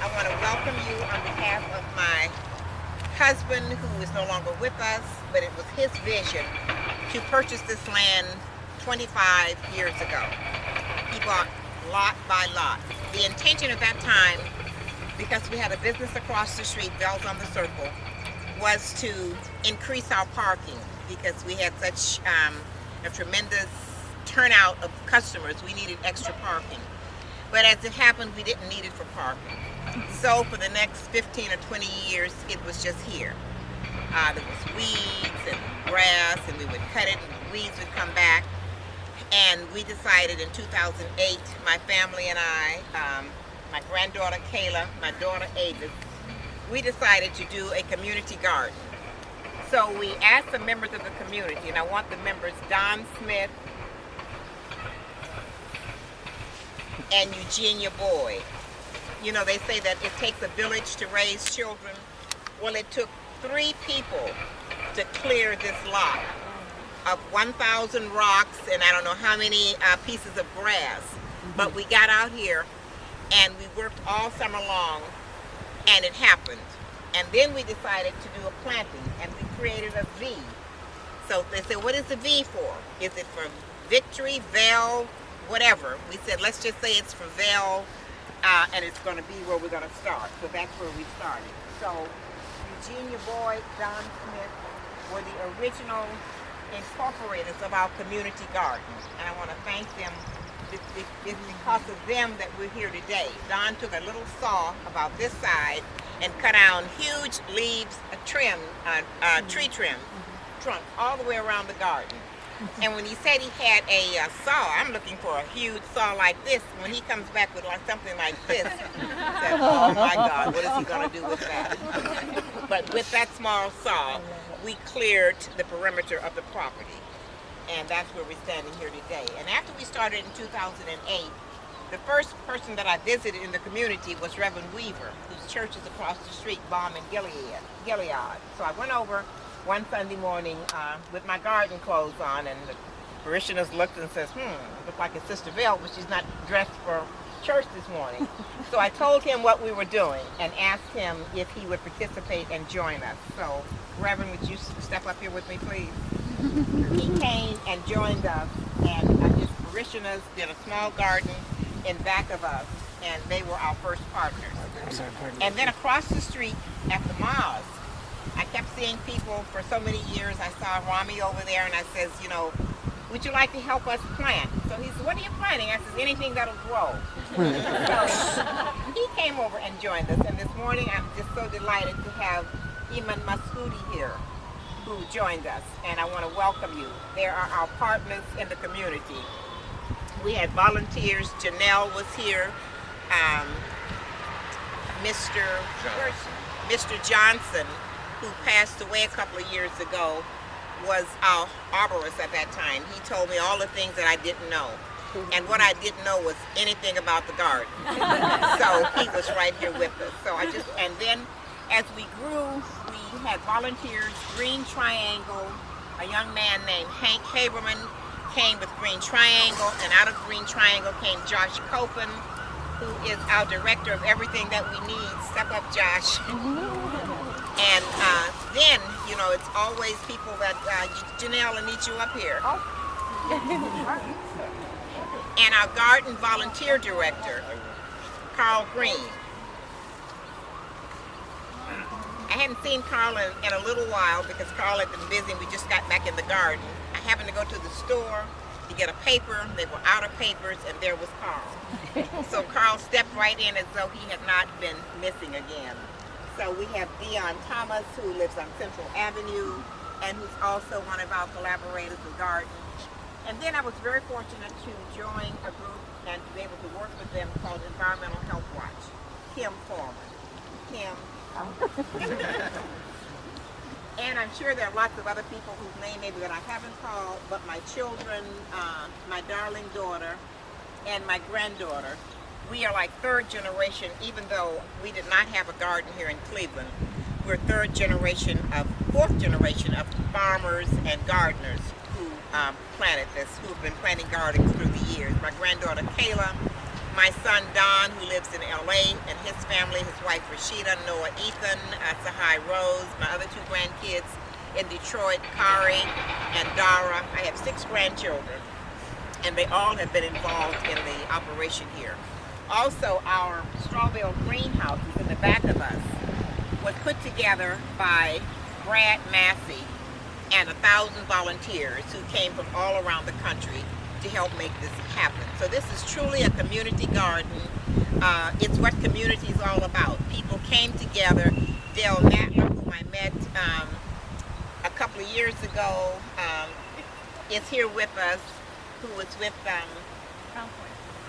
I want to welcome you on behalf of my husband, who is no longer with us, but it was his vision to purchase this land 25 years ago. He bought lot by lot. The intention at that time, because we had a business across the street, Bells on the Circle, was to increase our parking because we had such a tremendous turnout of customers. We needed extra parking. But as it happened, we didn't need it for parking. So for the next 15 or 20 years, it was just here. There was weeds and grass, and we would cut it, and the weeds would come back. And we decided in 2008, my family and I, my granddaughter Kayla, my daughter Avis, we decided to do a community garden. So we asked the members of the community, and I want the members Don Smith and Eugenia Boyd. You know, they say that it takes a village to raise children. Well, it took 3 people to clear this lot of 1,000 rocks and I don't know how many pieces of grass. But we got out here and we worked all summer long, and it happened. And then we decided to do a planting, and we created a V. So they said, what is the V for? Is it for victory, veil, whatever? We said, let's just say it's for veil, and it's going to be where we're going to start. So that's where we started. So Eugenia Boyd, Don Smith were the original incorporators of our community garden. And I want to thank them. It's because of them that we're here today. Don took a little saw about this side and cut down huge leaves, tree trim, trunk all the way around the garden. And when he said he had a saw, I'm looking for a huge saw like this. When he comes back with like something like this, I said, oh my God, what is he going to do with that? But with that small saw, we cleared the perimeter of the property. And that's where we're standing here today. And after we started in 2008, the first person that I visited in the community was Reverend Weaver, whose church is across the street, Balm and Gilead. So I went over one Sunday morning with my garden clothes on, and the parishioners looked and says, look like it's Sister Vale, but she's not dressed for church this morning. So I told him what we were doing and asked him if he would participate and join us. So Reverend, would you step up here with me, please? He came and joined us, and his parishioners did a small garden in back of us, and they were our first partners. And then across the street at the mosque, I kept seeing people for so many years. I saw Rami over there, and I says, you know, would you like to help us plant? So he said, what are you planting? I says, anything that'll grow. So he came over and joined us, and this morning I'm just so delighted to have Iman Masoudi here, who joined us, and I want to welcome you. They are our partners in the community. We had volunteers. Janelle was here. Mr. Johnson, who passed away a couple of years ago, was our arborist at that time. He told me all the things that I didn't know. And what I didn't know was anything about the garden. So he was right here with us. And then as we grew, we had volunteers. Green Triangle, a young man named Hank Haberman came with Green Triangle, and out of Green Triangle came Josh Copen, who is our director of everything that we need. Step up, Josh. And then, you know, it's always people that, Janelle, I need you up here. And our garden volunteer director, Carl Green. I hadn't seen Carl in a little while because Carl had been busy and we just got back in the garden. I happened to go to the store to get a paper. They were out of papers, and there was Carl. So Carl stepped right in as though he had not been missing again. So we have Dion Thomas, who lives on Central Avenue, and who's also one of our collaborators in garden. And then I was very fortunate to join a group and to be able to work with them called Environmental Health Watch. Kim Foreman. Kim. And I'm sure there are lots of other people whose name maybe that I haven't called, but my children, my darling daughter, and my granddaughter, we are like third generation, even though we did not have a garden here in Cleveland. We're fourth generation of farmers and gardeners who planted this, who've been planting gardens through the years. My granddaughter Kayla, my son Don, who lives in LA and his family, his wife Rashida, Noah, Ethan, Sahai Rose, my other two grandkids in Detroit, Kari and Dara. I have 6 grandchildren, and they all have been involved in the operation here. Also, our straw bale greenhouse is in the back of us, was put together by Brad Massey and 1,000 volunteers who came from all around the country to help make this happen. So this is truly a community garden. It's what community is all about. People came together. Dale Natler, whom I met a couple of years ago, is here with us, who was with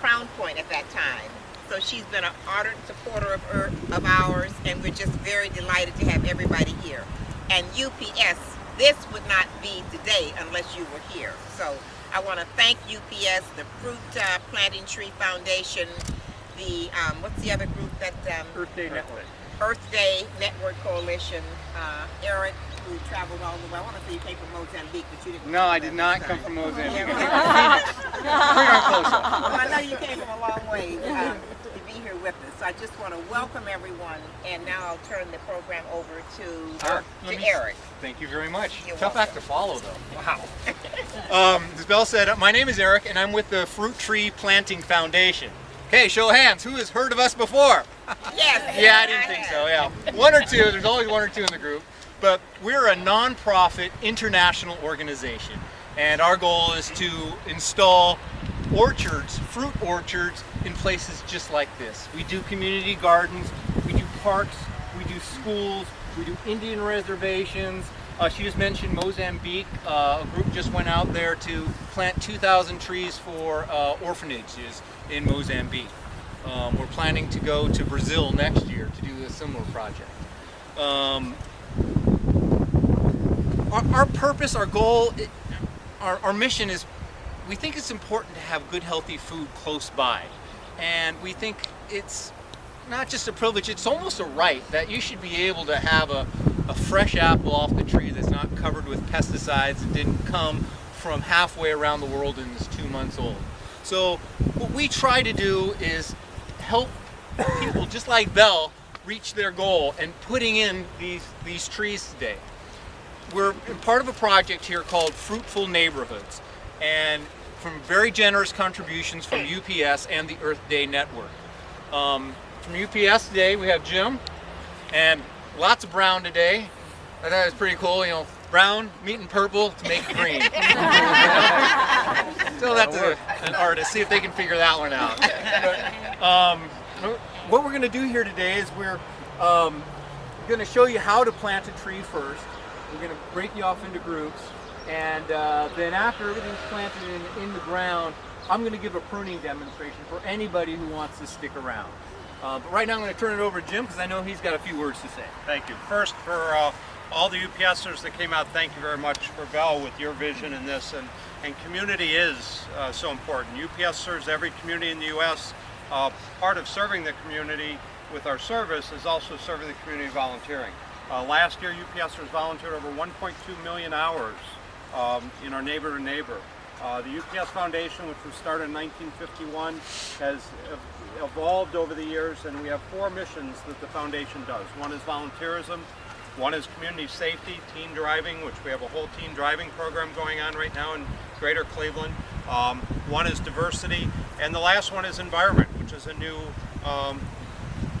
Crown Point at that time. So she's been an ardent supporter of ours, and we're just very delighted to have everybody here. And UPS, this would not be today unless you were here. So I want to thank UPS, the Fruit Planting Tree Foundation, the, what's the other group that? Earth Day Network. Earth Day Network Coalition. Eric, who traveled all the way. I want to say you came from Mozambique, but you didn't. No, I did not come from Mozambique. Yeah, Bring on closer. well, I know you came from a long way to be here with us. So I just want to welcome everyone, and now I'll turn the program over to Eric. Thank you very much. You're Tough welcome. act to follow, though. Wow. As Belle said, my name is Eric, and I'm with the Fruit Tree Planting Foundation. Okay, show of hands. Who has heard of us before? Yes. Yeah, I didn't think so. Yeah, 1 or 2. There's always 1 or 2 in the group. But we're a non-profit international organization, and our goal is to install orchards, fruit orchards, in places just like this. We do community gardens, we do parks, we do schools, we do Indian reservations. She just mentioned Mozambique. A group just went out there to plant 2,000 trees for orphanages in Mozambique. We're planning to go to Brazil next year to do a similar project. Our purpose, our goal, our mission is, we think it's important to have good, healthy food close by. And we think it's not just a privilege, it's almost a right that you should be able to have a fresh apple off the tree that's not covered with pesticides and didn't come from halfway around the world and is 2 months old. So what we try to do is help people just like Belle reach their goal and putting in these trees today. We're part of a project here called Fruitful Neighborhoods, and from very generous contributions from UPS and the Earth Day Network. From UPS today we have Jim, and lots of brown today. I thought it was pretty cool, you know, brown meeting purple to make it green. So that's an artist, see if they can figure that one out. But, what we're going to do here today is we're going to show you how to plant a tree first. We're going to break you off into groups, and then after everything's planted in the ground, I'm going to give a pruning demonstration for anybody who wants to stick around. But right now I'm going to turn it over to Jim because I know he's got a few words to say. Thank you. First, for all the UPSers that came out, thank you very much for Belle with your vision in this. And community is so important. UPS serves every community in the U.S. Part of serving the community with our service is also serving the community volunteering. Last year, UPSers volunteered over 1.2 million hours in our neighbor to neighbor. The UPS Foundation, which was started in 1951, has evolved over the years, and we have 4 missions that the foundation does. One is volunteerism, one is community safety, teen driving, which we have a whole teen driving program going on right now in Greater Cleveland. One is diversity, and the last one is environment, which is a new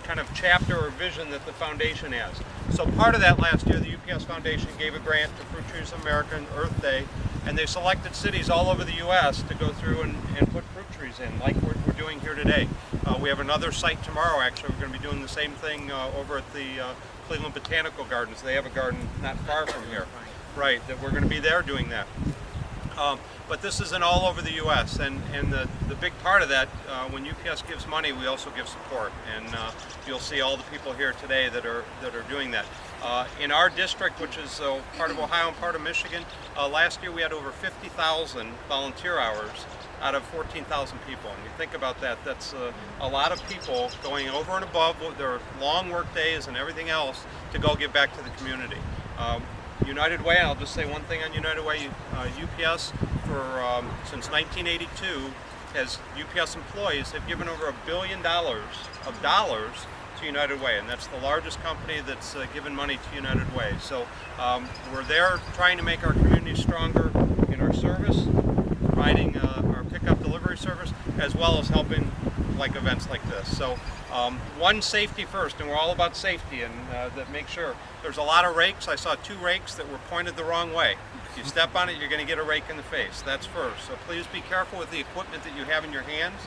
kind of chapter or vision that the foundation has. So part of that last year, the UPS Foundation gave a grant to Fruit Trees America and Earth Day, and they selected cities all over the U.S. to go through and put fruit trees in, like we're doing here today. We have another site tomorrow, actually. We're going to be doing the same thing over at the Cleveland Botanical Gardens. They have a garden not far from here. Right, that we're going to be there doing that. But this is in all over the U.S. and the big part of that, when UPS gives money, we also give support, and you'll see all the people here today that are doing that. In our district, which is part of Ohio and part of Michigan, last year we had over 50,000 volunteer hours out of 14,000 people. And you think about that, that's a lot of people going over and above their long work days and everything else to go give back to the community. United Way, I'll just say one thing on United Way, UPS since 1982, as UPS employees have given over $1 billion of dollars to United Way, and that's the largest company that's given money to United Way. So we're there trying to make our community stronger in our service, providing our pickup delivery service, as well as helping like events like this. So one, safety first, and we're all about safety, and that make sure. There's a lot of rakes. I saw 2 rakes that were pointed the wrong way. If you step on it, you're going to get a rake in the face. That's first. So please be careful with the equipment that you have in your hands.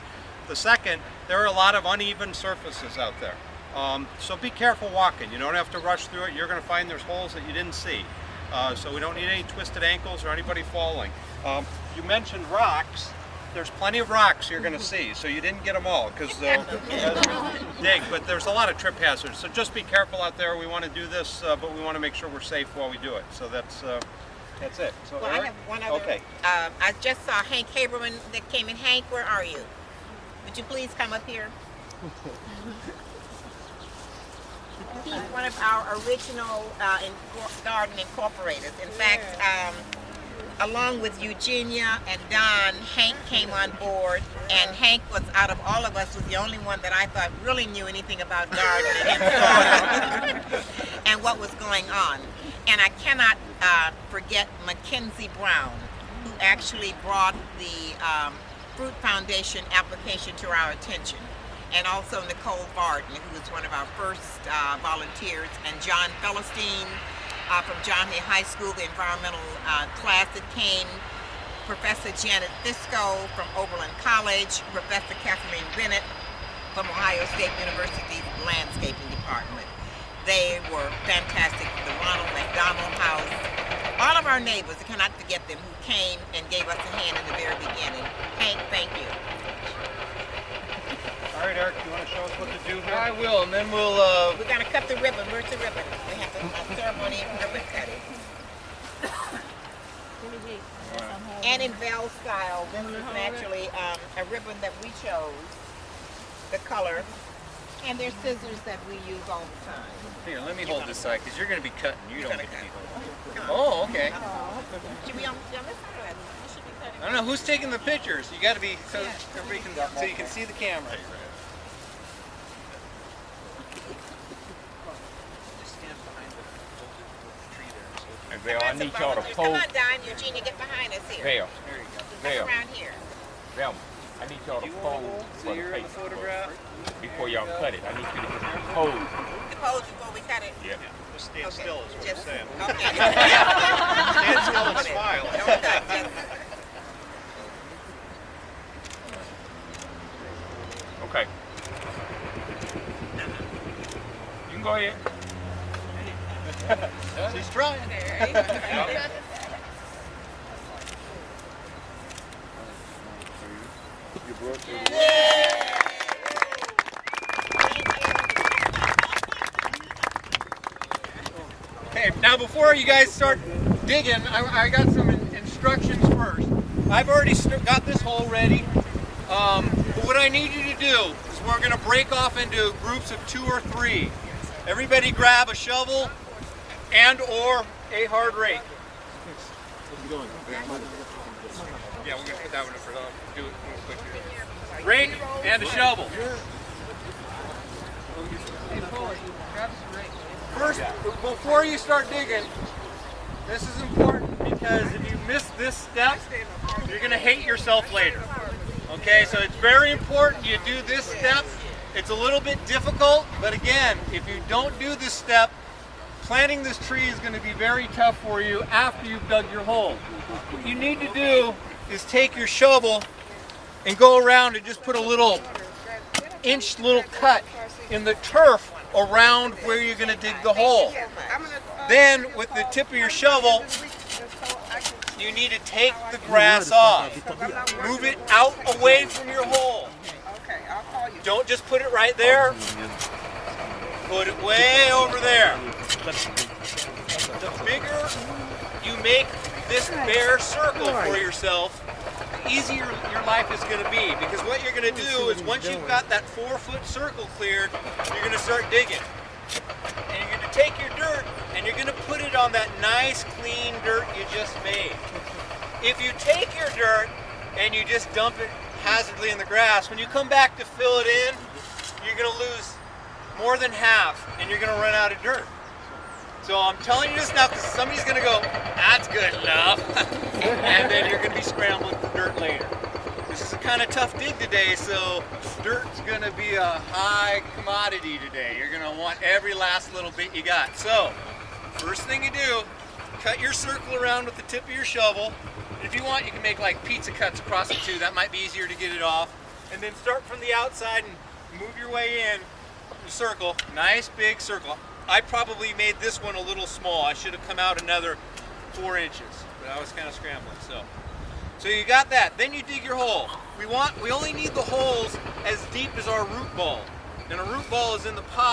The second, there are a lot of uneven surfaces out there. So be careful walking. You don't have to rush through it. You're going to find there's holes that you didn't see. So we don't need any twisted ankles or anybody falling. You mentioned rocks. There's plenty of rocks you're going to see, so you didn't get them all because they'll dig, but there's a lot of trip hazards. So just be careful out there. We want to do this, but we want to make sure we're safe while we do it. So that's it. So, Well, I have one other. Okay. I just saw Hank Haberman that came in. Hank, where are you? Would you please come up here? He's one of our original garden incorporators. In fact, along with Eugenia and Don, Hank came on board, and Hank was, out of all of us, was the only one that I thought really knew anything about gardening and soil and what was going on. And I cannot forget Mackenzie Brown, who actually brought the Fruit Foundation application to our attention, and also Nicole Varden, who was one of our first volunteers, and John Fellerstein from John Hay High School, the environmental class that came, Professor Janet Fisco from Oberlin College, Professor Kathleen Bennett from Ohio State University's Landscaping Department. They were fantastic. The Ronald McDonald House, all of our neighbors, I cannot forget them, who came and gave us a hand in the very beginning. Hank, thank you. All right, Eric, you want to show us what to do here? I will, and then we'll. We're going to cut the ribbon. Where's the ribbon? We have a ceremony of ribbon cutting. And in Bell style, this is naturally a ribbon that we chose, the color, and there's scissors that we use all the time. Here, let me hold this side because you're going to be cutting. You don't gonna get to be cut. holding. Oh, okay. Should we on this side or that? We should be cutting. I don't know who's taking the pictures. You got to be so Yeah. everybody can so you can see the camera. Hey, Val, I need y'all to Come pose. on, Don. Eugenia, get behind us here. Val, Come Val, around here. Val, I need y'all to pose for the face before y'all cut it. I need you to just pose. The pose before we cut it. Yeah. Just stand Okay. still is what Just, I'm saying. okay. Stand still and smile. Don't cut, just- Okay. You can go ahead. She's trying. Okay, now before you guys start digging, I got some instructions first. I've already got this hole ready, but what I need you to do is we're going to break off into groups of 2 or 3. Everybody grab a shovel and or a hard rake. Yeah, we're going to put that one in for them. Do it real quick. Rake and a shovel. First, before you start digging, this is important because if you miss this step, you're going to hate yourself later. Okay, so it's very important you do this step. It's a little bit difficult, but again, if you don't do this step, planting this tree is going to be very tough for you after you've dug your hole. What you need to do is take your shovel and go around and just put a little little cut in the turf around where you're going to dig the hole. Then with the tip of your shovel, you need to take the grass off. Move it out away from your hole. Don't just put it right there. Put it way over there. The bigger you make this bare circle for yourself, the easier your life is going to be. Because what you're going to do is once you've got that 4-foot circle cleared, you're going to start digging. And you're going to take your dirt and you're going to put it on that nice clean dirt you just made. If you take your dirt and you just dump it haphazardly in the grass, when you come back to fill it in, you're going to lose more more than half and you're going to run out of dirt. So I'm telling you this now because somebody's going to go, that's good enough. And then you're going to be scrambling for dirt later. This is a kind of tough dig today, so dirt's going to be a high commodity today. You're going to want every last little bit you got. So first thing you do, cut your circle around with the tip of your shovel. If you want, you can make like pizza cuts across it too. That might be easier to get it off. And then start from the outside and move your way in the circle. Nice big circle. I probably made this one a little small. I should have come out another 4 inches, but I was kind of scrambling. So you got that. Then you dig your hole. We only need the holes as deep as our root ball. And a root ball is in the pot.